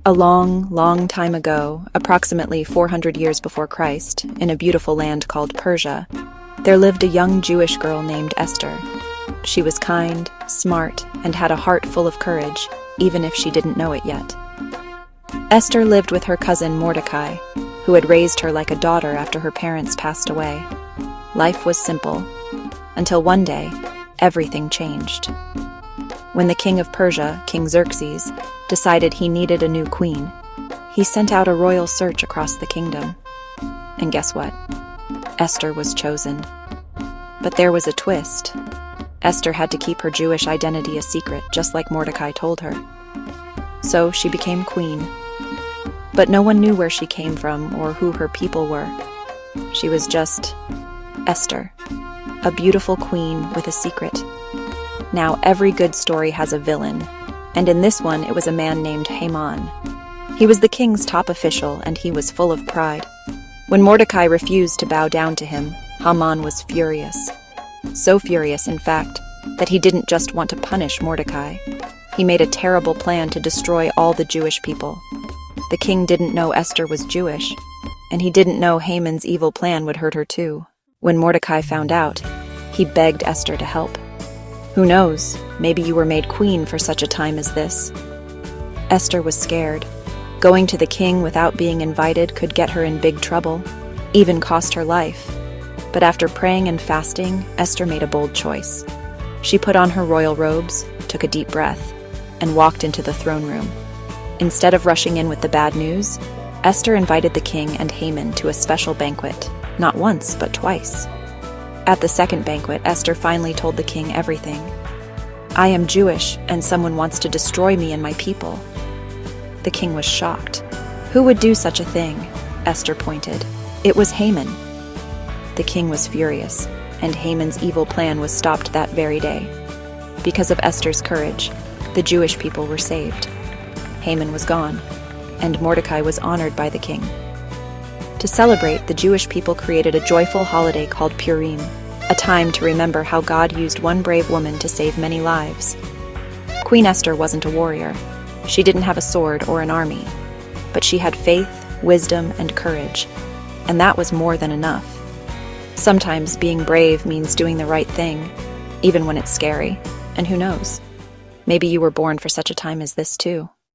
A long, long time ago, approximately 400 years before Christ, in a beautiful land called Persia, there lived a young Jewish girl named Esther. She was kind, smart, and had a heart full of courage, even if she didn't know it yet. Esther lived with her cousin Mordecai, who had raised her like a daughter after her parents passed away. Life was simple, until one day, everything changed. When the king of Persia, King Xerxes, decided he needed a new queen, he sent out a royal search across the kingdom. And guess what? Esther was chosen. But there was a twist. Esther had to keep her Jewish identity a secret, just like Mordecai told her. So she became queen. But no one knew where she came from or who her people were. She was just Esther, a beautiful queen with a secret. Now every good story has a villain, and in this one it was a man named Haman. He was the king's top official, and he was full of pride. When Mordecai refused to bow down to him, Haman was furious. So furious, in fact, that he didn't just want to punish Mordecai. He made a terrible plan to destroy all the Jewish people. The king didn't know Esther was Jewish, and he didn't know Haman's evil plan would hurt her too. When Mordecai found out, he begged Esther to help. Who knows, maybe you were made queen for such a time as this. Esther was scared. Going to the king without being invited could get her in big trouble, even cost her life. But after praying and fasting, Esther made a bold choice. She put on her royal robes, took a deep breath, and walked into the throne room. Instead of rushing in with the bad news, Esther invited the king and Haman to a special banquet, not once, but twice. At the second banquet, Esther finally told the king everything. "I am Jewish, and someone wants to destroy me and my people." The king was shocked. Who would do such a thing? Esther pointed. It was Haman. The king was furious, and Haman's evil plan was stopped that very day. Because of Esther's courage, the Jewish people were saved. Haman was gone, and Mordecai was honored by the king. To celebrate, the Jewish people created a joyful holiday called Purim, a time to remember how God used one brave woman to save many lives. Queen Esther wasn't a warrior. She didn't have a sword or an army, but she had faith, wisdom, and courage, and that was more than enough. Sometimes being brave means doing the right thing, even when it's scary, and who knows, maybe you were born for such a time as this too.